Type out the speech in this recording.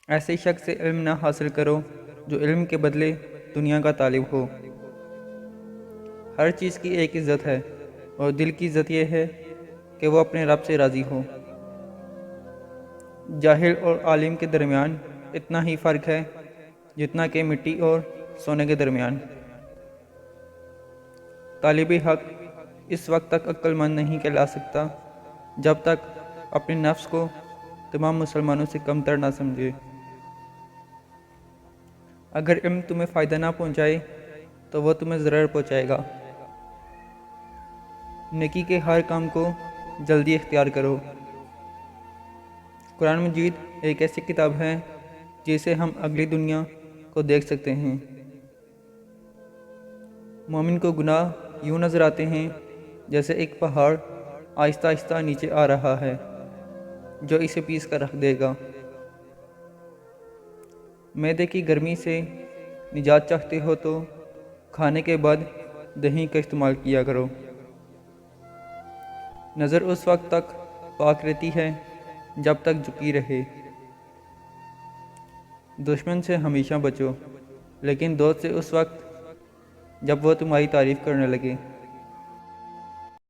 ایسے شخص سے علم نہ حاصل کرو جو علم کے بدلے دنیا کا طالب ہو۔ ہر چیز کی ایک عزت ہے، اور دل کی عزت یہ ہے کہ وہ اپنے رب سے راضی ہو۔ جاہل اور عالم کے درمیان اتنا ہی فرق ہے جتنا کہ مٹی اور سونے کے درمیان۔ طالب حق اس وقت تک عقل مند نہیں کہلا سکتا جب تک اپنے نفس کو تمام مسلمانوں سے کم تر نہ سمجھے۔ اگر علم تمہیں فائدہ نہ پہنچائے تو وہ تمہیں ضرر پہنچائے گا۔ نیکی کے ہر کام کو جلدی اختیار کرو۔ قرآن مجید ایک ایسی کتاب ہے جسے ہم اگلی دنیا کو دیکھ سکتے ہیں۔ مومن کو گناہ یوں نظر آتے ہیں جیسے ایک پہاڑ آہستہ آہستہ نیچے آ رہا ہے جو اسے پیس کر رکھ دے گا۔ معدے کی گرمی سے نجات چاہتے ہو تو کھانے کے بعد دہی کا استعمال کیا کرو۔ نظر اس وقت تک پاک رہتی ہے جب تک جھکی رہے۔ دشمن سے ہمیشہ بچو، لیکن دوست سے اس وقت جب وہ تمہاری تعریف کرنے لگے۔